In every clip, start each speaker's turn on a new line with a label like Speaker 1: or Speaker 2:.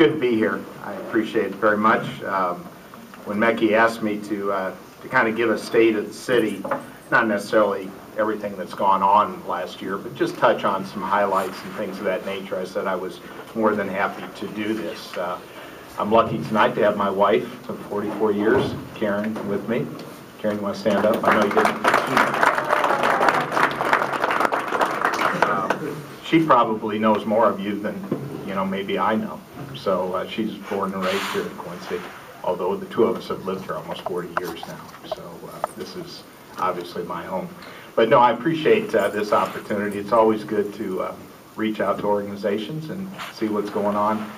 Speaker 1: good to be here. I appreciate it very much. When Mecky asked me to kind of give a state of the city, not necessarily everything that's gone on last year, but just touch on some highlights and things of that nature, I said I was more than happy to do this. I'm lucky tonight to have my wife of 44 years, Karen, with me. Karen, you want to stand up? I know you didn't. She probably knows more of you than, maybe I know. So she's born and raised here in Quincy, although the two of us have lived here almost 40 years now. So this is obviously my home. But no, I appreciate this opportunity. It's always good to reach out to organizations and see what's going on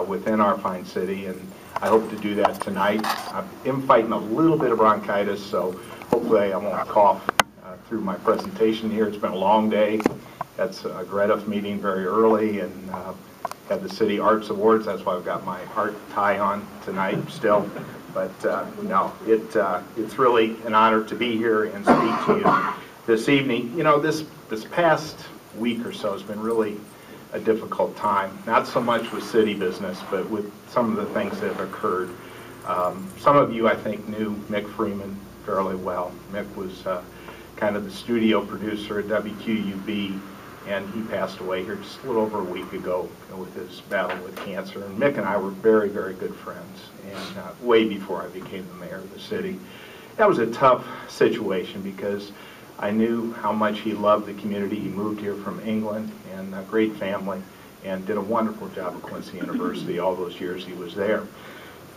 Speaker 1: within our fine city, and I hope to do that tonight. I am fighting a little bit of bronchitis, so hopefully I won't cough through my presentation here. It's been a long day. That's a Greta meeting very early, and had the City Arts Awards. That's why I've got my art tie on tonight still. But no, it's really an honor to be here and speak to you this evening. This past week or so has been really a difficult time, not so much with city business, but with some of the things that have occurred. Some of you, I think, knew Mick Freeman fairly well. Mick was kind of the studio producer at WQUB, and he passed away here just a little over a week ago with his battle with cancer. And Mick and I were very, very good friends, and way before I became the mayor of the city. That was a tough situation because I knew how much he loved the community. He moved here from England, and a great family, and did a wonderful job at Quincy University all those years he was there.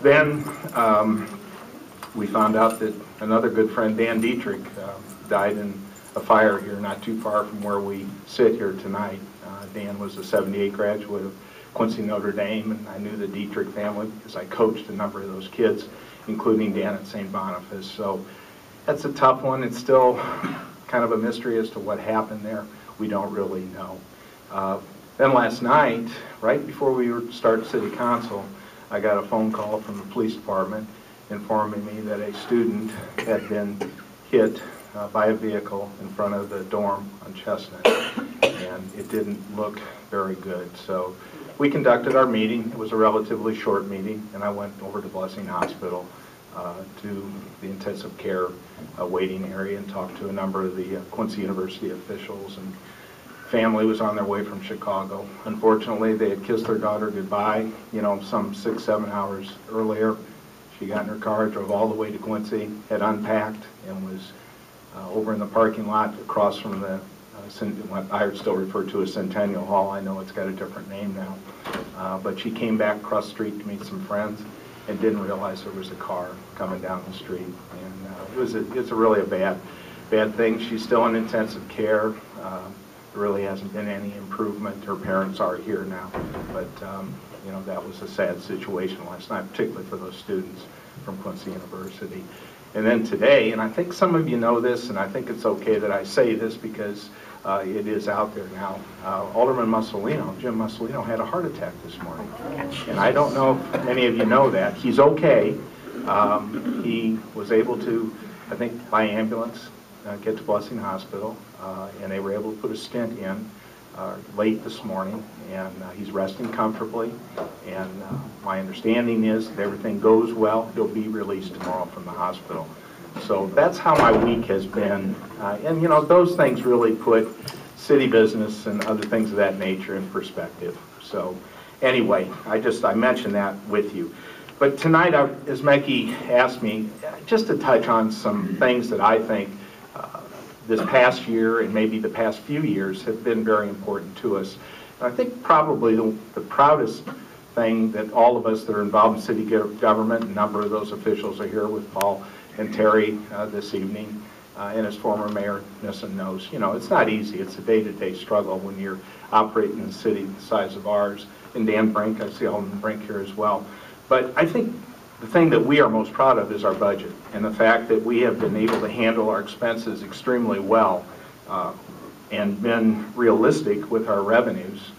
Speaker 1: Then we found out that another good friend, Dan Dietrich, died in a fire here not too far from where we sit here tonight. Dan was a '78 graduate of Quincy Notre Dame, and I knew the Dietrich family because I coached a number of those kids, including Dan at St. Boniface. So that's a tough one. It's still kind of a mystery as to what happened there. We don't really know. Then last night, right before we were to start city council, I got a phone call from the police department informing me that a student had been hit by a vehicle in front of the dorm on Chestnut, and it didn't look very good. So we conducted our meeting. It was a relatively short meeting, and I went over to Blessing Hospital to the intensive care waiting area and talked to a number of the Quincy University officials, and family was on their way from Chicago. Unfortunately, they had kissed their daughter goodbye, some 6-7 hours earlier. She got in her car, drove all the way to Quincy, had unpacked, and was over in the parking lot across from the what I still refer to as Centennial Hall. I know it's got a different name now. But she came back across the street to meet some friends and didn't realize there was a car coming down the street. And it's really a bad thing. She's still in intensive care. There really hasn't been any improvement. Her parents are here now. But, that was a sad situation last night, particularly for those students from Quincy University. And then today, and I think some of you know this, and I think it's okay that I say this because it is out there now, Alderman Mussolino, Jim Mussolino, had a heart attack this morning. And I don't know if many of you know that. He's okay. He was able to, I think, by ambulance, get to Blessing Hospital, and they were able to put a stent in late this morning, and he's resting comfortably, and my understanding is that everything goes well. He'll be released tomorrow from the hospital. So that's how my week has been, and those things really put city business and other things of that nature in perspective. So anyway, I mentioned that with you. But tonight, as Mecky asked me, just to touch on some things that I think this past year and maybe the past few years have been very important to us. And I think probably the proudest thing that all of us that are involved in city government, a number of those officials are here with Paul and Terry this evening, and as former Mayor Nissen knows, it's not easy. It's a day-to-day struggle when you're operating in a city the size of ours. And Dan Brink, I see Alderman Brink here as well. But I think the thing that we are most proud of is our budget, and the fact that we have been able to handle our expenses extremely well and been realistic with our revenues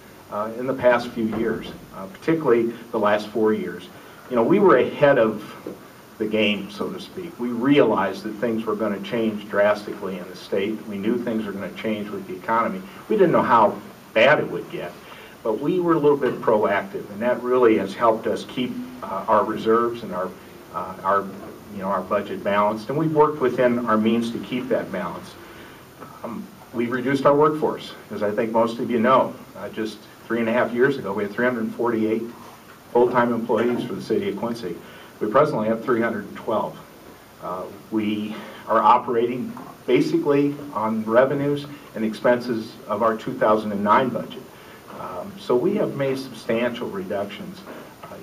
Speaker 1: in the past few years, particularly the last 4 years. We were ahead of the game, so to speak. We realized that things were going to change drastically in the state. We knew things were going to change with the economy. We didn't know how bad it would get. but we were a little bit proactive, and that really has helped us keep our reserves and our budget balanced, and we've worked within our means to keep that balance. We reduced our workforce, as I think most of you know. Just 3.5 years ago, we had 348 full-time employees for the city of Quincy. We presently have 312. We are operating basically on revenues and expenses of our 2009 budget. So we have made substantial reductions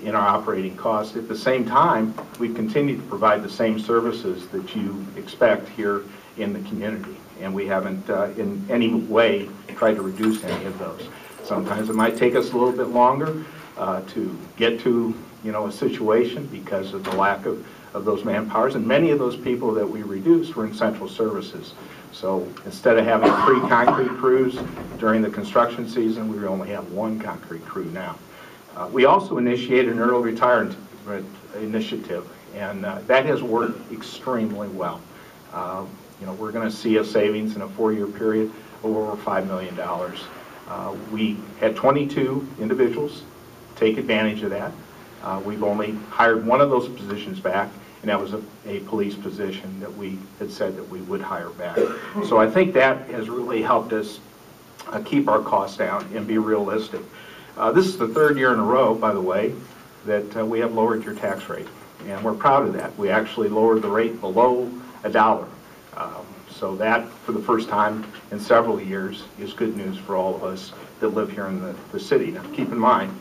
Speaker 1: in our operating costs. At the same time, we've continued to provide the same services that you expect here in the community, and we haven't in any way tried to reduce any of those. Sometimes it might take us a little bit longer to get to a situation because of the lack of those manpowers, and many of those people that we reduced were in central services. So instead of having 3 concrete crews during the construction season, we only have 1 concrete crew now. We also initiated an early retirement initiative, and that has worked extremely well. We're going to see a savings in a 4-year period of over $5 million. We had 22 individuals take advantage of that. We've only hired 1 of those positions back, and that was a police position that we had said that we would hire back. So I think that has really helped us keep our costs down and be realistic. This is the 3rd year in a row, by the way, that we have lowered your tax rate, and we're proud of that. We actually lowered the rate below $1. So that, for the first time in several years, is good news for all of us that live here in the city. Now, keep in mind,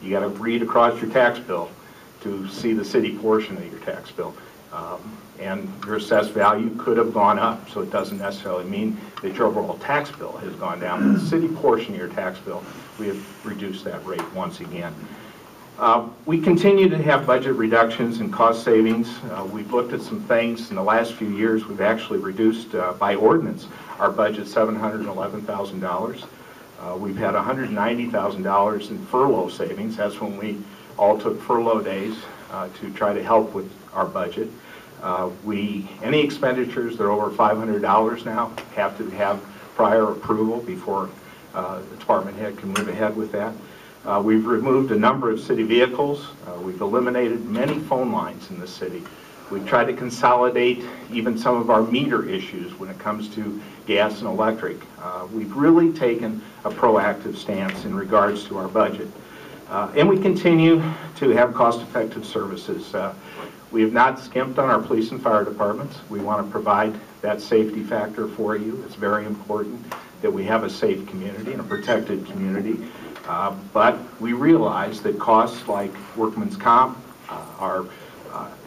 Speaker 1: you got to read across your tax bill to see the city portion of your tax bill. And your assessed value could have gone up, so it doesn't necessarily mean that your overall tax bill has gone down. But the city portion of your tax bill, we have reduced that rate once again. We continue to have budget reductions and cost savings. We've looked at some things in the last few years. We've actually reduced by ordinance our budget $711,000. We've had $190,000 in furlough savings. That's when we all took furlough days to try to help with our budget. Any expenditures that are over $500 now have to have prior approval before the department head can move ahead with that. We've removed a number of city vehicles. We've eliminated many phone lines in the city. We've tried to consolidate even some of our meter issues when it comes to gas and electric. We've really taken a proactive stance in regards to our budget. And we continue to have cost-effective services. We have not skimped on our police and fire departments. We want to provide that safety factor for you. It's very important that we have a safe community and a protected community. But we realize that costs like workman's comp, our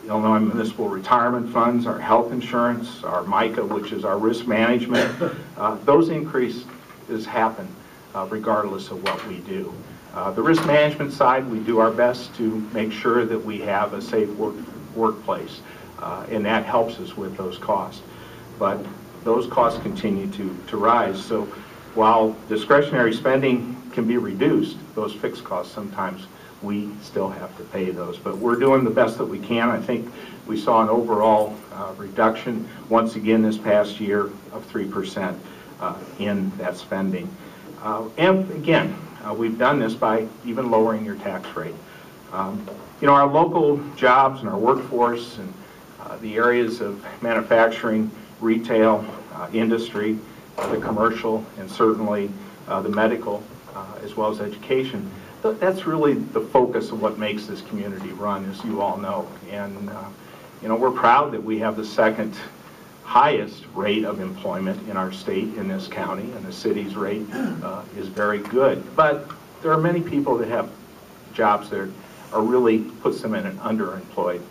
Speaker 1: Illinois Municipal Retirement Funds, our health insurance, our MICA, which is our risk management, those increases happen regardless of what we do. The risk management side, we do our best to make sure that we have a safe workplace, and that helps us with those costs. But those costs continue to rise. So while discretionary spending can be reduced, those fixed costs, sometimes we still have to pay those. But we're doing the best that we can. I think we saw an overall reduction once again this past year of 3% in that spending. And again, we've done this by even lowering your tax rate. Our local jobs and our workforce and the areas of manufacturing, retail, industry, the commercial, and certainly the medical, as well as education, that's really the focus of what makes this community run, as you all know. And we're proud that we have the 2nd highest rate of employment in our state, in this county, and the city's rate is very good. But there are many people that have jobs that are really puts them in an underemployed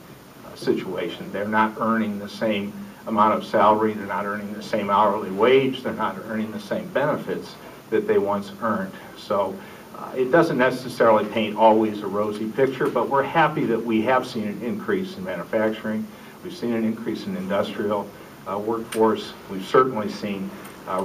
Speaker 1: situation. They're not earning the same amount of salary, they're not earning the same hourly wage, they're not earning the same benefits that they once earned. So it doesn't necessarily paint always a rosy picture, but we're happy that we have seen an increase in manufacturing. We've seen an increase in industrial workforce. We've certainly seen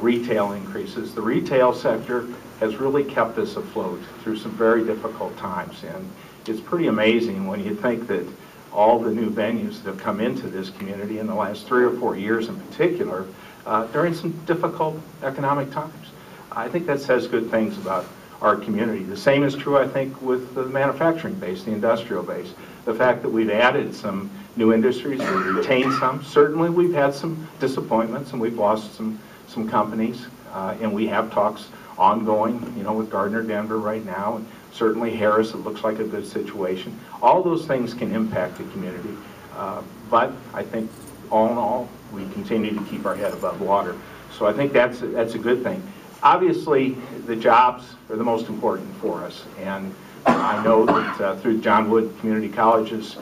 Speaker 1: retail increases. The retail sector has really kept us afloat through some very difficult times, and it's pretty amazing when you think that all the new venues that have come into this community in the last 3 or 4 years in particular, during some difficult economic times. I think that says good things about our community. The same is true, I think, with the manufacturing base, the industrial base. The fact that we've added some new industries, we've retained some. Certainly we've had some disappointments and we've lost some companies, and we have talks ongoing, with Gardner Denver right now, and certainly Harris, it looks like a good situation. All those things can impact the community, but I think all in all, we continue to keep our head above water. So I think that's a good thing. Obviously, the jobs are the most important for us, and I know that through John Wood Community College's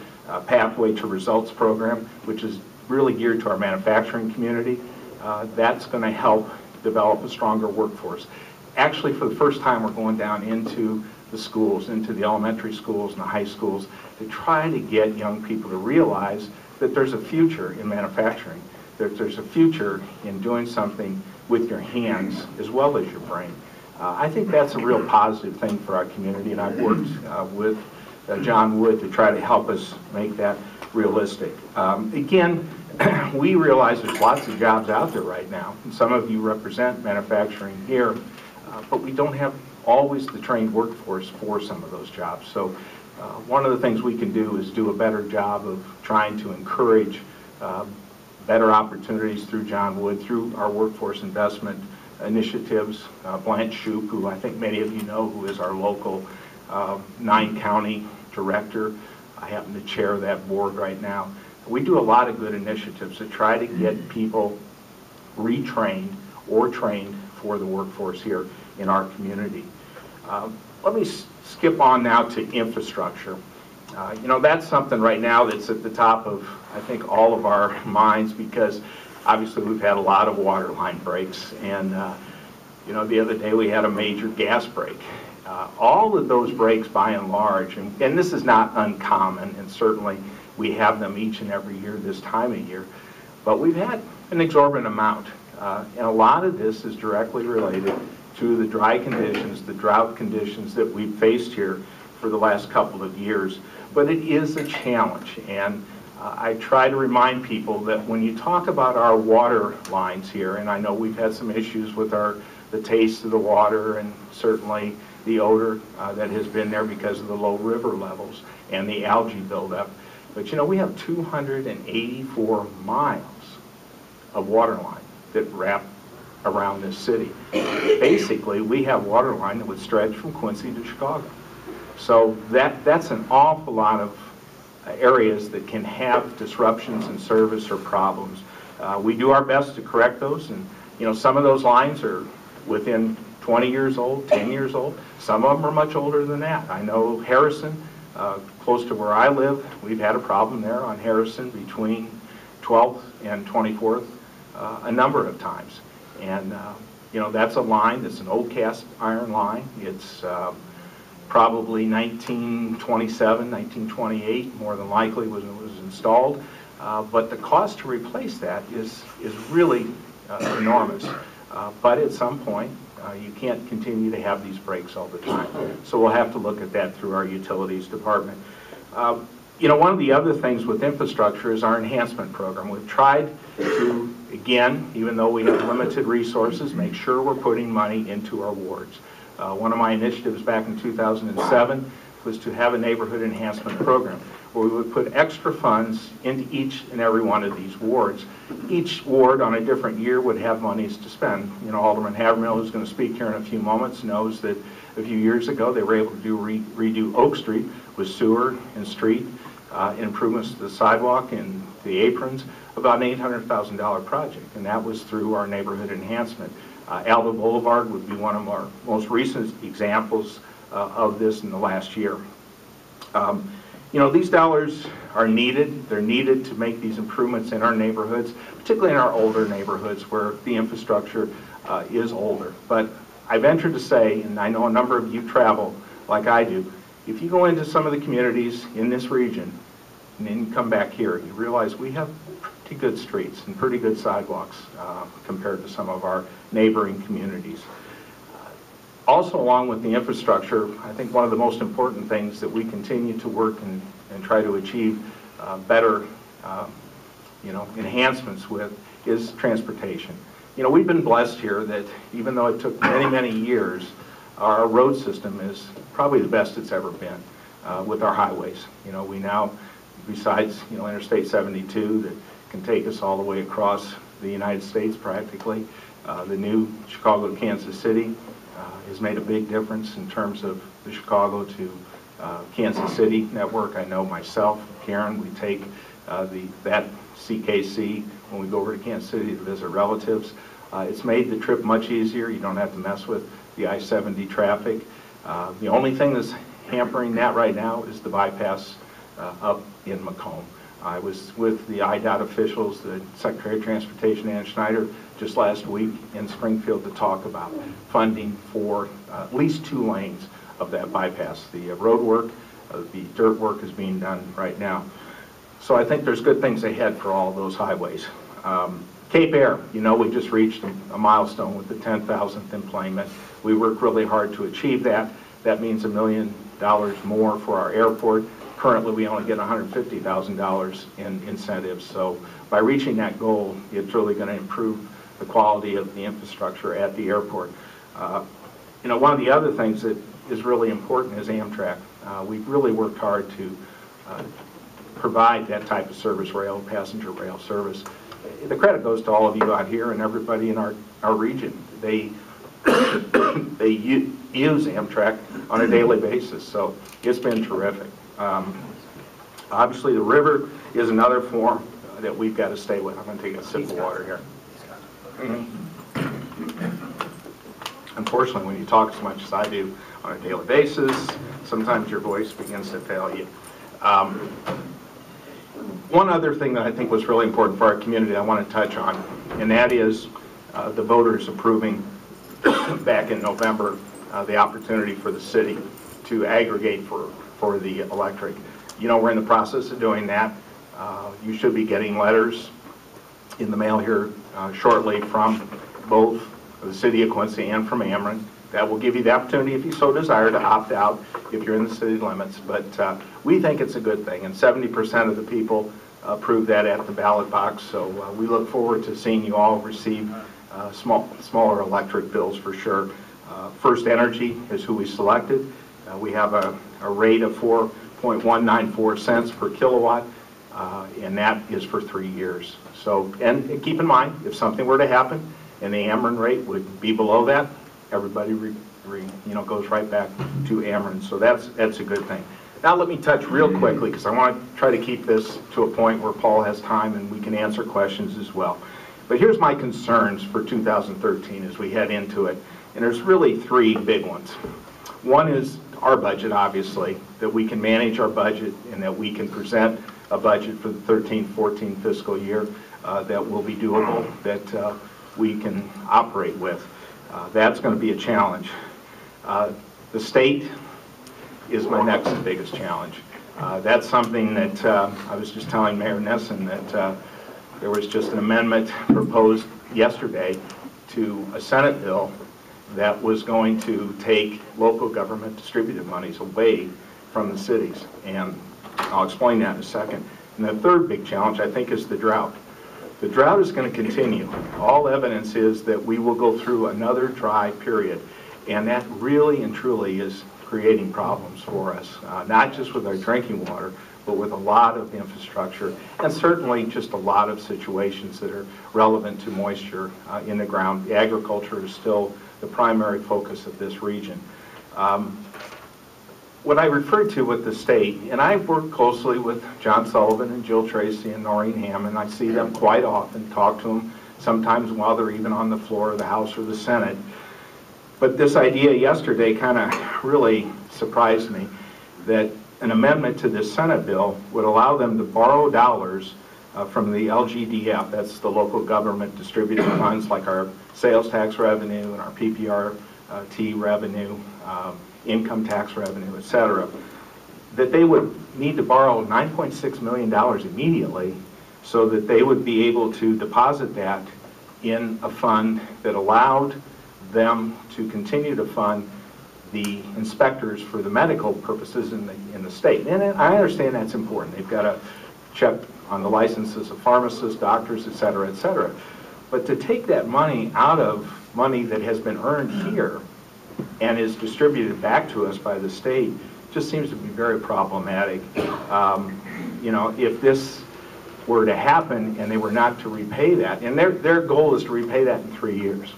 Speaker 1: Pathway to Results program, which is really geared to our manufacturing community, that's going to help develop a stronger workforce. Actually, for the first time, we're going down into the schools, into the elementary schools and the high schools, to try to get young people to realize that there's a future in manufacturing, that there's a future in doing something with your hands as well as your brain. I think that's a real positive thing for our community, and I've worked with John Wood to try to help us make that realistic. Again, we realize there's lots of jobs out there right now, and some of you represent manufacturing here, but we don't have always the trained workforce for some of those jobs. So one of the things we can do is do a better job of trying to encourage better opportunities through John Wood, through our workforce investment initiatives. Blanche Shoup, who I think many of you know, who is our local 9-county director. I happen to chair that board right now. We do a lot of good initiatives to try to get people retrained or trained for the workforce here in our community. Let me skip on now to infrastructure. That's something right now that's at the top of, I think, all of our minds, because obviously we've had a lot of water line breaks, and the other day we had a major gas break. All of those breaks, by and large, and this is not uncommon, and certainly we have them each and every year this time of year, but we've had an exorbitant amount, and a lot of this is directly related to the dry conditions, the drought conditions that we've faced here for the last couple of years. But it is a challenge, and I try to remind people that when you talk about our water lines here, and I know we've had some issues with the taste of the water and certainly the odor that has been there because of the low river levels and the algae buildup, but we have 284 miles of water line that wrap around this city. Basically, we have water line that would stretch from Quincy to Chicago. So that's an awful lot of areas that can have disruptions in service or problems. We do our best to correct those, and some of those lines are within 20 years old, 10 years old. Some of them are much older than that. I know Harrison, close to where I live, we've had a problem there on Harrison between 12th and 24th a number of times. And that's a line that's an old cast iron line. It's probably 1927, 1928, more than likely when it was installed. But the cost to replace that is really enormous. But at some point, you can't continue to have these breaks all the time. So we'll have to look at that through our utilities department. One of the other things with infrastructure is our enhancement program. We've tried to, again, even though we have limited resources, make sure we're putting money into our wards. One of my initiatives back in 2007 was to have a neighborhood enhancement program where we would put extra funds into each and every one of these wards. Each ward on a different year would have monies to spend. Alderman Havermill, who's going to speak here in a few moments, knows that a few years ago they were able to redo Oak Street with sewer and street improvements to the sidewalk and the aprons, about an $800,000 project, and that was through our neighborhood enhancement. Alba Boulevard would be one of our most recent examples of this in the last year. These dollars are needed. They're needed to make these improvements in our neighborhoods, particularly in our older neighborhoods where the infrastructure is older. But I venture to say, and I know a number of you travel like I do, if you go into some of the communities in this region and then you come back here, you realize we have pretty good streets and pretty good sidewalks compared to some of our neighboring communities. Also, along with the infrastructure, I think one of the most important things that we continue to work and try to achieve better enhancements with is transportation. We've been blessed here that even though it took many, many years Our road system is probably the best it's ever been with our highways. You know, we now, besides, you know, Interstate 72 that can take us all the way across the United States practically, the new Chicago to Kansas City has made a big difference in terms of the Chicago to Kansas City network. I know myself, Karen, we take that CKC when we go over to Kansas City to visit relatives. It's made the trip much easier. You don't have to mess with the I-70 traffic. The only thing that's hampering that right now is the bypass up in Macomb. I was with the IDOT officials, the Secretary of Transportation, Ann Schneider, just last week in Springfield to talk about funding for at least 2 lanes of that bypass. The road work, the dirt work is being done right now. So I think there's good things ahead for all those highways. Cape Air, you know, we just reached a milestone with the 10,000th employment. We worked really hard to achieve that. That means $1 million more for our airport. Currently, we only get $150,000 in incentives. So by reaching that goal, it's really going to improve the quality of the infrastructure at the airport. You know, one of the other things that is really important is Amtrak. We've really worked hard to provide that type of service, passenger rail service. The credit goes to all of you out here and everybody in our region. They use Amtrak on a daily basis, so it's been terrific. Obviously, the river is another form that we've got to stay with. I'm going to take a sip of water here. Unfortunately, when you talk as much as I do on a daily basis, sometimes your voice begins to fail you. One other thing that I think was really important for our community I want to touch on, and that is the voters approving back in November the opportunity for the city to aggregate for the electric. You know, we're in the process of doing that. You should be getting letters in the mail here shortly from both the city of Quincy and from Ameren. That will give you the opportunity, if you so desire, to opt out if you're in the city limits. But we think it's a good thing, and 70% of the people approved that at the ballot box. So we look forward to seeing you all receive smaller electric bills for sure. First Energy is who we selected. We have a rate of 4.194 cents per kilowatt, and that is for 3 years. So, and keep in mind, if something were to happen and the Ameren rate would be below that, everybody goes right back to Ameren. So that's a good thing. Now let me touch real quickly, because I want to try to keep this to a point where Paul has time and we can answer questions as well. But here's my concerns for 2013 as we head into it. And there's really 3 big ones. One is our budget, obviously, that we can manage our budget and that we can present a budget for the 13-14 fiscal year that will be doable, that we can operate with. That's going to be a challenge. The state is my next biggest challenge. That's something that I was just telling Mayor Nissen that there was just an amendment proposed yesterday to a Senate bill that was going to take local government distributed monies away from the cities. And I'll explain that in a second. And the third big challenge, I think, is the drought. The drought is going to continue. All evidence is that we will go through another dry period. And that really and truly is creating problems for us, not just with our drinking water, but with a lot of infrastructure, and certainly just a lot of situations that are relevant to moisture in the ground. The agriculture is still the primary focus of this region. What I referred to with the state, and I work closely with John Sullivan and Jill Tracy and Noreen Hammond. I see them quite often, talk to them sometimes while they're even on the floor of the House or the Senate. But this idea yesterday kind of really surprised me, that an amendment to this Senate bill would allow them to borrow dollars from the LGDF, that's the local government distributed funds like our sales tax revenue and our PPRT revenue, income tax revenue, etc., that they would need to borrow $9.6 million immediately so that they would be able to deposit that in a fund that allowed them to continue to fund the inspectors for the medical purposes in the state. And I understand that's important. They've got to check on the licenses of pharmacists, doctors, et cetera, et cetera. But to take that money out of money that has been earned here and is distributed back to us by the state just seems to be very problematic. You know, if this were to happen and they were not to repay that, and their goal is to repay that in 3 years.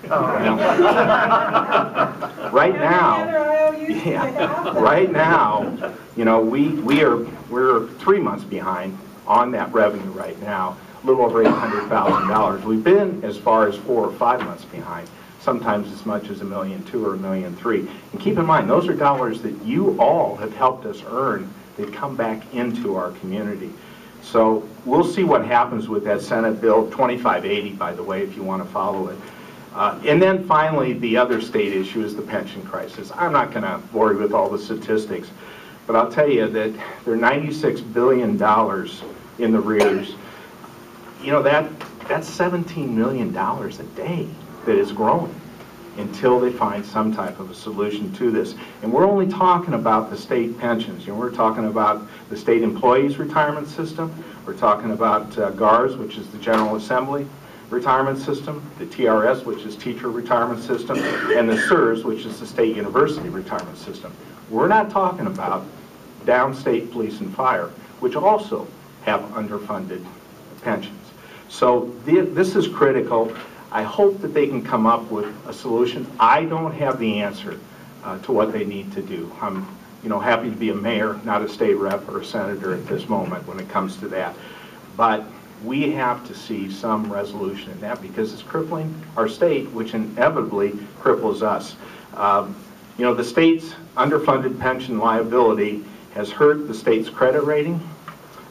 Speaker 1: You know? Right now, yeah, right now, you know, we're 3 months behind on that revenue right now, a little over $800,000. We've been as far as 4 or 5 months behind, sometimes as much as $1.2 million or $1.3 million. And keep in mind, those are dollars that you all have helped us earn that come back into our community. So we'll see what happens with that Senate Bill 2580, by the way, if you want to follow it. And then finally, the other state issue is the pension crisis. I'm not going to bore you with all the statistics, but I'll tell you that there are $96 billion in the rears. You know, that's $17 million a day that is growing until they find some type of a solution to this. And we're only talking about the state pensions. You know, we're talking about the state employees retirement system. We're talking about GARS, which is the General Assembly retirement system, the TRS, which is teacher retirement system, and the SERS, which is the state university retirement system. We're not talking about downstate police and fire, which also have underfunded pensions. So this is critical. I hope that they can come up with a solution. I don't have the answer to what they need to do. I'm, you know, happy to be a mayor, not a state rep or a senator at this moment when it comes to that. But we have to see some resolution in that because it's crippling our state, which inevitably cripples us. You know, the state's underfunded pension liability has hurt the state's credit rating.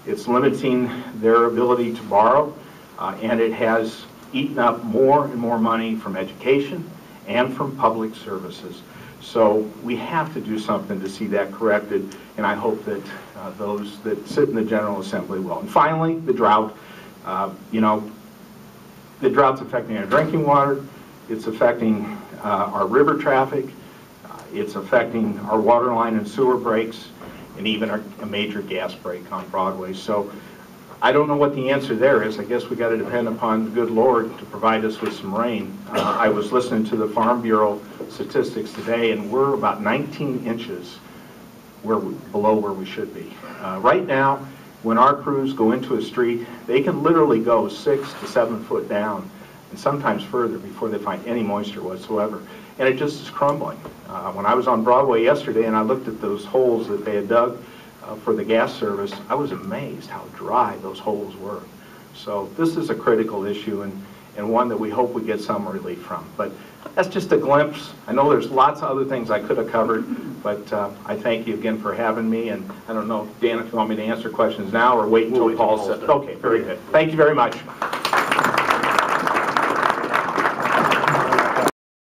Speaker 1: It's limiting their ability to borrow, and it has eaten up more and more money from education and from public services. So we have to do something to see that corrected, and I hope that those that sit in the General Assembly will. And finally, the drought. You know, the drought's affecting our drinking water, it's affecting our river traffic, it's affecting our water line and sewer breaks, and even a major gas break on Broadway. So I don't know what the answer there is. I guess we got to depend upon the good Lord to provide us with some rain. I was listening to the Farm Bureau statistics today, and we're about 19 inches below where we should be. Right now, when our crews go into a street, they can literally go 6 to 7 foot down, and sometimes further before they find any moisture whatsoever. And it just is crumbling. When I was on Broadway yesterday and I looked at those holes that they had dug for the gas service, I was amazed how dry those holes were. So this is a critical issue and one that we hope we get some relief from. But that's just a glimpse. I know there's lots of other things I could have covered, but I thank you again for having me. And I don't know, Dan, if you want me to answer questions now or wait until Paul says. Okay, very good. Thank you very much.